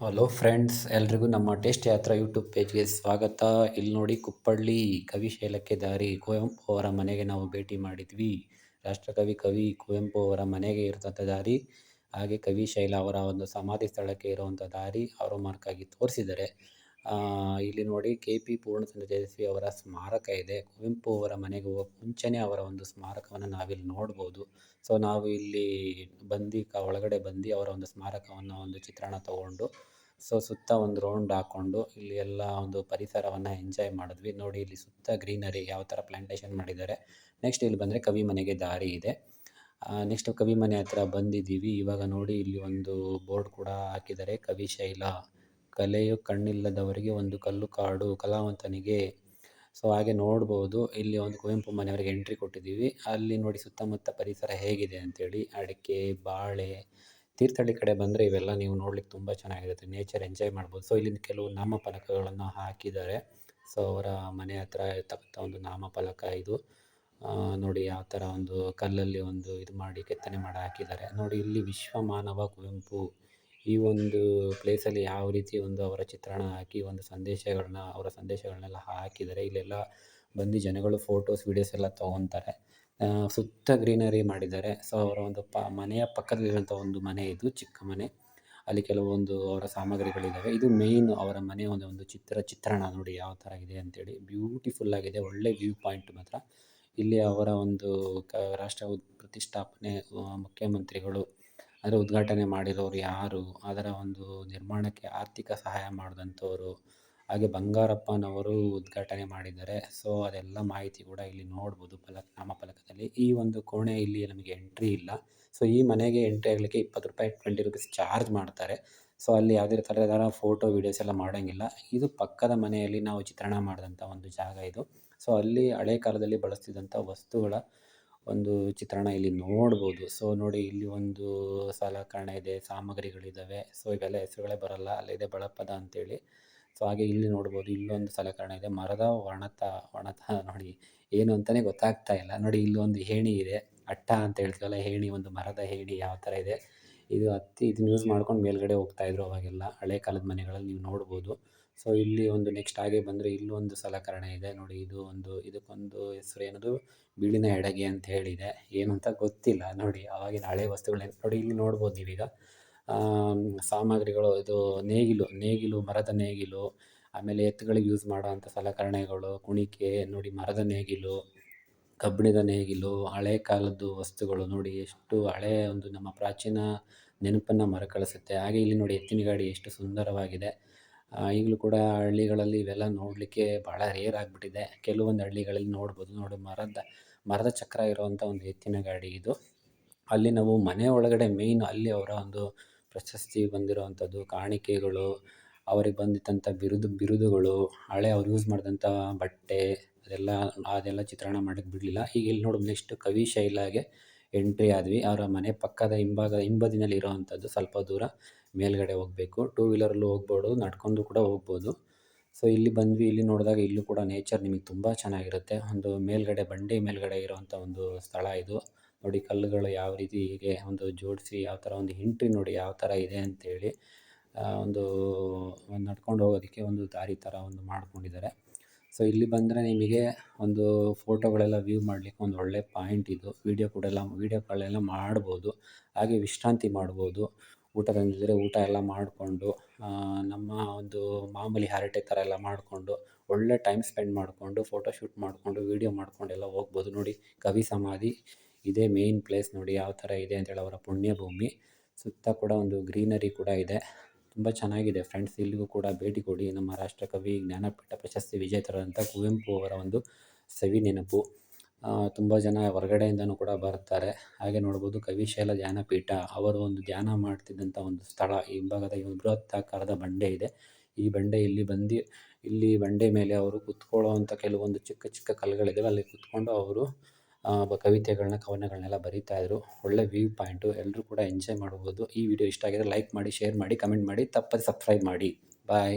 Hello friends, ಎಲ್ರಿಗೂ ನಮ್ಮ taste ಯಾತ್ರಾ ಯೂಟ್ಯೂಬ್ ಪೇಜ್ಗೆ ಸ್ವಾಗತ. ಇಲ್ಲಿ ನೋಡಿ, ಕುಪ್ಪಳ್ಳಿ ಕವಿಶೈಲಕ್ಕೆ ದಾರಿ ಕುವೆಂಪು ಅವರ ಮನೆಗೆ ನಾವು ಭೇಟಿ ಮಾಡಿದ್ವಿ. ರಾಷ್ಟ್ರಕವಿ ಕುವೆಂಪು ಅವರ ಮನೆಗೆ ಇರತಂಥ ದಾರಿ, ಹಾಗೆ ಕವಿಶೈಲ ಅವರ ಒಂದು ಸಮಾಧಿ ಸ್ಥಳಕ್ಕೆ ಇರುವಂಥ ದಾರಿ ಅವರು ಮಾರ್ಕಾಗಿ ತೋರಿಸಿದ್ದಾರೆ. ಇಲ್ಲಿ ನೋಡಿ, KP ಪೂರ್ಣಚಂದ್ರ ತೇಜಸ್ವಿ ಅವರ ಸ್ಮಾರಕ ಇದೆ. ಕುವೆಂಪು ಅವರ ಮನೆಗೆ ಹೋಗೋಕ್ಕೆ ಮುಂಚೆನೇ ಅವರ ಒಂದು ಸ್ಮಾರಕವನ್ನು ನಾವಿಲ್ಲಿ ನೋಡ್ಬೋದು. ಸೊ ನಾವು ಇಲ್ಲಿ ಒಳಗಡೆ ಬಂದು ಅವರ ಒಂದು ಸ್ಮಾರಕವನ್ನು ಒಂದು ಚಿತ್ರಣ ತಗೊಂಡು ಸುತ್ತ ಒಂದು ರೌಂಡ್ ಹಾಕ್ಕೊಂಡು ಇಲ್ಲಿ ಎಲ್ಲ ಒಂದು ಪರಿಸರವನ್ನು ಎಂಜಾಯ್ ಮಾಡಿದ್ವಿ. ನೋಡಿ, ಇಲ್ಲಿ ಸುತ್ತ ಗ್ರೀನರಿ ಯಾವ ಥರ ಪ್ಲಾಂಟೇಶನ್ ಮಾಡಿದ್ದಾರೆ. ನೆಕ್ಸ್ಟ್ ಇಲ್ಲಿ ಬಂದರೆ ಕವಿ ಮನೆಗೆ ದಾರಿ ಇದೆ. ನೆಕ್ಸ್ಟ್ ಕವಿ ಮನೆ ಹತ್ರ ಬಂದಿದ್ದೀವಿ. ಇವಾಗ ನೋಡಿ, ಇಲ್ಲಿ ಒಂದು ಬೋರ್ಡ್ ಕೂಡ ಹಾಕಿದ್ದಾರೆ, ಕವಿಶೈಲ ಕಲೆಯು ಕಣ್ಣಿಲ್ಲದವರಿಗೆ ಒಂದು ಕಲ್ಲು ಕಾಡು, ಕಲಾವಂತನಿಗೆ. ಸೊ ಹಾಗೆ ನೋಡ್ಬೋದು, ಇಲ್ಲಿ ಒಂದು ಕುವೆಂಪು ಮನೆಯವರಿಗೆ ಎಂಟ್ರಿ ಕೊಟ್ಟಿದ್ದೀವಿ. ಅಲ್ಲಿ ನೋಡಿ ಸುತ್ತಮುತ್ತ ಪರಿಸರ ಹೇಗಿದೆ ಅಂತೇಳಿ, ಅಡಿಕೆ, ಬಾಳೆ, ತೀರ್ಥಹಳ್ಳಿ ಕಡೆ ಬಂದರೆ ಇವೆಲ್ಲ ನೀವು ನೋಡ್ಲಿಕ್ಕೆ ತುಂಬ ಚೆನ್ನಾಗಿರುತ್ತೆ, ನೇಚರ್ ಎಂಜಾಯ್ ಮಾಡ್ಬೋದು. ಸೊ ಇಲ್ಲಿ ಕೆಲವು ನಾಮಫಲಕಗಳನ್ನು ಹಾಕಿದ್ದಾರೆ. ಸೊ ಅವರ ಮನೆ ಹತ್ರ ಇರ್ತಕ್ಕಂಥ ಒಂದು ನಾಮಫಲಕ ಇದು. ನೋಡಿ ಯಾವ ಥರ ಒಂದು ಕಲ್ಲಲ್ಲಿ ಒಂದು ಇದು ಮಾಡಿ ಕೆತ್ತನೆ ಮಾಡಿ ಹಾಕಿದ್ದಾರೆ. ನೋಡಿ, ಇಲ್ಲಿ ವಿಶ್ವಮಾನವ ಕುವೆಂಪು ಈ ಒಂದು ಪ್ಲೇಸಲ್ಲಿ ಯಾವ ರೀತಿ ಒಂದು ಅವರ ಚಿತ್ರಣ ಹಾಕಿ ಒಂದು ಅವರ ಸಂದೇಶಗಳನ್ನೆಲ್ಲ ಹಾಕಿದ್ದಾರೆ. ಇಲ್ಲೆಲ್ಲ ಬಂದು ಜನಗಳು ಫೋಟೋಸ್, ವೀಡಿಯೋಸ್ ಎಲ್ಲ ತೊಗೊತಾರೆ. ಸುತ್ತ ಗ್ರೀನರಿ ಮಾಡಿದ್ದಾರೆ. ಸೊ ಅವರ ಒಂದು ಮನೆಯ ಪಕ್ಕದಲ್ಲಿರುವಂಥ ಒಂದು ಮನೆ ಇದು, ಚಿಕ್ಕ ಮನೆ. ಅಲ್ಲಿ ಕೆಲವೊಂದು ಅವರ ಸಾಮಗ್ರಿಗಳಿದ್ದಾವೆ. ಇದು ಮೇಯ್ನ್ ಅವರ ಮನೆಯ ಒಂದು ಚಿತ್ರಣ ನೋಡಿ ಯಾವ ಥರ ಇದೆ ಅಂತೇಳಿ. ಬ್ಯೂಟಿಫುಲ್ ಆಗಿದೆ, ಒಳ್ಳೆ ವ್ಯೂ ಪಾಯಿಂಟ್ ಮಾತ್ರ. ಇಲ್ಲಿ ಅವರ ಒಂದು ರಾಷ್ಟ್ರ ಪ್ರತಿಷ್ಠಾಪನೆ ಮುಖ್ಯಮಂತ್ರಿಗಳು ಅದರ ಉದ್ಘಾಟನೆ ಮಾಡಿರೋರು ಯಾರು, ಅದರ ಒಂದು ನಿರ್ಮಾಣಕ್ಕೆ ಆರ್ಥಿಕ ಸಹಾಯ ಮಾಡಿದಂಥವ್ರು, ಹಾಗೆ ಬಂಗಾರಪ್ಪನವರು ಉದ್ಘಾಟನೆ ಮಾಡಿದ್ದಾರೆ. ಸೊ ಅದೆಲ್ಲ ಮಾಹಿತಿ ಕೂಡ ಇಲ್ಲಿ ನೋಡ್ಬೋದು ನಾಮಫಲಕದಲ್ಲಿ. ಈ ಒಂದು ಕೋಣೆ ಇಲ್ಲಿ ನಮಗೆ ಎಂಟ್ರಿ ಇಲ್ಲ. ಸೊ ಈ ಮನೆಗೆ ಎಂಟ್ರಿ ಆಗಲಿಕ್ಕೆ ₹20, ₹20 ಚಾರ್ಜ್ ಮಾಡ್ತಾರೆ. ಸೊ ಅಲ್ಲಿ ಯಾವುದೇ ಥರದ ಫೋಟೋ, ವೀಡಿಯೋಸ್ ಎಲ್ಲ ಮಾಡೋಂಗಿಲ್ಲ. ಇದು ಪಕ್ಕದ ಮನೆಯಲ್ಲಿ ನಾವು ಚಿತ್ರಣ ಮಾಡಿದಂಥ ಒಂದು ಜಾಗ ಇದು. ಸೊ ಅಲ್ಲಿ ಹಳೆ ಕಾಲದಲ್ಲಿ ಬಳಸ್ತಿದ್ದಂಥ ವಸ್ತುಗಳ ಒಂದು ಚಿತ್ರಣ ಇಲ್ಲಿ ನೋಡ್ಬೋದು. ಸೊ ನೋಡಿ, ಇಲ್ಲಿ ಒಂದು ಸಲಕರಣೆ ಇದೆ, ಸಾಮಗ್ರಿಗಳಿದ್ದಾವೆ. ಸೊ ಇವೆಲ್ಲ ಹೆಸರುಗಳೇ ಬರಲ್ಲ, ಅಲ್ಲಿದೆ ಬಳಪದ ಅಂತೇಳಿ. ಸೊ ಹಾಗೆ ಇಲ್ಲಿ ನೋಡ್ಬೋದು, ಇಲ್ಲೊಂದು ಸಲಕರಣೆ ಇದೆ. ಮರದ ಒಣತ ನೋಡಿ, ಏನು ಅಂತಲೇ ಗೊತ್ತಾಗ್ತಾ ಇಲ್ಲ. ನೋಡಿ, ಇಲ್ಲೊಂದು ಏಣಿ ಇದೆ, ಅಟ್ಟ ಅಂತ ಹೇಳ್ತೀವಲ್ಲ, ಏಣಿ, ಒಂದು ಮರದ ಏಣಿ ಯಾವ ಥರ ಇದೆ. ಇದನ್ನ ಯೂಸ್ ಮಾಡ್ಕೊಂಡು ಮೇಲ್ಗಡೆ ಹೋಗ್ತಾಯಿದ್ರು ಅವಾಗೆಲ್ಲ, ಹಳೆ ಕಾಲದ ಮನೆಗಳಲ್ಲಿ ನೀವು ನೋಡ್ಬೋದು. ಸೊ ಇಲ್ಲಿ ಒಂದು ನೆಕ್ಸ್ಟ್ ಹಾಗೆ ಬಂದರೆ ಇಲ್ಲೊಂದು ಸಲಕರಣೆ ಇದೆ ನೋಡಿ. ಇದಕ್ಕೊಂದು ಹೆಸರು ಏನದು, ಬೀಳಿನ ಎಡಗೆ ಅಂತ ಹೇಳಿದೆ, ಏನು ಅಂತ ಗೊತ್ತಿಲ್ಲ. ನೋಡಿ, ಆವಾಗಿನ ಹಳೆ ವಸ್ತುಗಳೇನು ನೋಡಿ, ಇಲ್ಲಿ ನೋಡ್ಬೋದು ನೀವೀಗ. ಸಾಮಗ್ರಿಗಳು, ಇದು ನೇಗಿಲು, ಮರದ ನೇಗಿಲು, ಆಮೇಲೆ ಎತ್ತುಗಳಿಗೆ ಯೂಸ್ ಮಾಡೋವಂಥ ಸಲಕರಣೆಗಳು, ಕುಣಿಕೆ ನೋಡಿ, ಮರದ ನೇಗಿಲು, ಕಬ್ಬಿಣದ ನೇಗಿಲು, ಹಳೆ ಕಾಲದ್ದು ವಸ್ತುಗಳು ನೋಡಿ, ಎಷ್ಟು ಹಳೆಯ ಒಂದು ನಮ್ಮ ಪ್ರಾಚೀನ ನೆನಪನ್ನು ಮರುಕಳಿಸುತ್ತೆ. ಹಾಗೆ ಇಲ್ಲಿ ನೋಡಿ, ಎತ್ತಿನ ಗಾಡಿ ಎಷ್ಟು ಸುಂದರವಾಗಿದೆ. ಈಗಲೂ ಕೂಡ ಹಳ್ಳಿಗಳಲ್ಲಿ ಇವೆಲ್ಲ ನೋಡಲಿಕ್ಕೆ ಭಾಳ ರೇರ್ ಆಗಿಬಿಟ್ಟಿದೆ. ಕೆಲವೊಂದು ಹಳ್ಳಿಗಳಲ್ಲಿ ನೋಡ್ಬೋದು. ನೋಡಿ, ಮರದ ಚಕ್ರ ಇರುವಂಥ ಒಂದು ಎತ್ತಿನ ಗಾಡಿ ಇದು. ಅಲ್ಲಿ ನಾವು ಮನೆ ಒಳಗಡೆ ಮೇಯ್ನ್ ಅಲ್ಲಿ ಅವರ ಒಂದು ಪ್ರಶಸ್ತಿ ಬಂದಿರುವಂಥದ್ದು, ಕಾಣಿಕೆಗಳು, ಅವರಿಗೆ ಬಂದಿದ್ದಂಥ ಬಿರುದುಗಳು, ಅವ್ರು ಯೂಸ್ ಮಾಡಿದಂಥ ಬಟ್ಟೆ, ಅದೆಲ್ಲ ಚಿತ್ರಣ ಮಾಡೋಕ್ಕೆ ಬಿಡಲಿಲ್ಲ. ಈಗ ಇಲ್ಲಿ ನೋಡಿ, ನೆಕ್ಸ್ಟ್ ಕವಿಶೈಲಾಗೆ ಎಂಟ್ರಿ ಆದ್ವಿ. ಅವರ ಮನೆ ಪಕ್ಕದ ಹಿಂಬದಿನಲ್ಲಿ ಇರೋವಂಥದ್ದು. ಸ್ವಲ್ಪ ದೂರ ಮೇಲ್ಗಡೆ ಹೋಗಬೇಕು. 2 ವೀಲರಲ್ಲೂ ಹೋಗ್ಬೋದು, ನಡ್ಕೊಂಡು ಕೂಡ ಹೋಗ್ಬೋದು. ಸೊ ಇಲ್ಲಿ ಬಂದ್ವಿ. ಇಲ್ಲಿ ನೋಡಿದಾಗ ಇಲ್ಲೂ ಕೂಡ ನೇಚರ್ ನಿಮಗೆ ತುಂಬ ಚೆನ್ನಾಗಿರುತ್ತೆ. ಒಂದು ಬಂಡೆ ಮೇಲ್ಗಡೆ ಇರೋವಂಥ ಒಂದು ಸ್ಥಳ ಇದು. ನೋಡಿ, ಕಲ್ಲುಗಳು ಯಾವ ರೀತಿ ಹೀಗೆ ಒಂದು ಜೋಡಿಸಿ ಯಾವ ಥರ ಒಂದು ಎಂಟ್ರಿ ನೋಡಿ ಯಾವ ಥರ ಇದೆ ಅಂತೇಳಿ. ಒಂದು ನಡ್ಕೊಂಡು ಹೋಗೋದಕ್ಕೆ ಒಂದು ದಾರಿ ಥರ ಒಂದು ಮಾಡ್ಕೊಂಡಿದ್ದಾರೆ. ಸೊ ಇಲ್ಲಿ ಬಂದರೆ ನಿಮಗೆ ಒಂದು ಫೋಟೋಗಳೆಲ್ಲ ವ್ಯೂ ಮಾಡಲಿಕ್ಕೆ ಒಂದು ಒಳ್ಳೆ ಪಾಯಿಂಟ್ ಇದು. ವೀಡಿಯೋಗಳೆಲ್ಲ ಮಾಡ್ಬೋದು. ಹಾಗೆ ವಿಶ್ರಾಂತಿ ಮಾಡ್ಬೋದು. ಊಟ ತಂದಿದ್ದರೆ ಊಟ ಎಲ್ಲ ಮಾಡಿಕೊಂಡು, ನಮ್ಮ ಒಂದು ಮಾಮೂಲಿ ಹರಟೆ ಥರ ಎಲ್ಲ ಮಾಡಿಕೊಂಡು, ಒಳ್ಳೆ ಟೈಮ್ ಸ್ಪೆಂಡ್ ಮಾಡಿಕೊಂಡು, ಫೋಟೋಶೂಟ್ ಮಾಡಿಕೊಂಡು, ವೀಡಿಯೋ ಮಾಡ್ಕೊಂಡೆಲ್ಲ ಹೋಗ್ಬೋದು. ನೋಡಿ, ಕವಿ ಸಮಾಧಿ ಇದೇ ಮೇಯ್ನ್ ಪ್ಲೇಸ್. ನೋಡಿ ಯಾವ ಥರ ಇದೆ ಅಂತೇಳಿ, ಅವರ ಪುಣ್ಯಭೂಮಿ. ಸುತ್ತ ಕೂಡ ಒಂದು ಗ್ರೀನರಿ ಕೂಡ ಇದೆ. ತುಂಬ ಚೆನ್ನಾಗಿದೆ ಫ್ರೆಂಡ್ಸ್. ಇಲ್ಲಿಗೂ ಕೂಡ ಭೇಟಿ ಕೊಡಿ. ನಮ್ಮ ರಾಷ್ಟ್ರಕವಿ, ಜ್ಞಾನಪೀಠ ಪ್ರಶಸ್ತಿ ವಿಜೇತರಾದಂಥ ಕುವೆಂಪು ಅವರ ಒಂದು ಸವಿ ನೆನಪು. ತುಂಬ ಜನ ಹೊರಗಡೆಯಿಂದನೂ ಕೂಡ ಬರ್ತಾರೆ. ಹಾಗೆ ನೋಡ್ಬೋದು, ಕವಿಶೈಲ ಧ್ಯಾನಪೀಠ ಅವರು ಒಂದು ಧ್ಯಾನ ಮಾಡ್ತಿದ್ದಂಥ ಒಂದು ಸ್ಥಳ. ಈ ಹಿಂಭಾಗದ ಈ ಒಂದು ಬೃಹತ್ತಾಕಾರದ ಬಂಡೆ ಇದೆ. ಈ ಇಲ್ಲಿ ಬಂಡೆ ಮೇಲೆ ಅವರು ಕುತ್ಕೊಳ್ಳೋವಂಥ ಕೆಲವೊಂದು ಚಿಕ್ಕ ಚಿಕ್ಕ ಕಲ್ಲುಗಳಿದ್ದಾವೆ. ಅಲ್ಲಿ ಕುತ್ಕೊಂಡು ಅವರು ಕವಿತೆಗಳನ್ನ, ಕವನಗಳನ್ನೆಲ್ಲ ಬರೀತಾಯಿದ್ರು. ಒಳ್ಳೆ ವ್ಯೂ ಪಾಯಿಂಟು, ಎಲ್ಲರೂ ಕೂಡ ಎಂಜಾಯ್ ಮಾಡ್ಬೋದು. ಈ ವಿಡಿಯೋ ಇಷ್ಟ ಆಗಿದ್ರೆ ಲೈಕ್ ಮಾಡಿ, ಶೇರ್ ಮಾಡಿ, ಕಮೆಂಟ್ ಮಾಡಿ, ತಪ್ಪದೆ ಸಬ್ಸ್ಕ್ರೈಬ್ ಮಾಡಿ. ಬಾಯ್.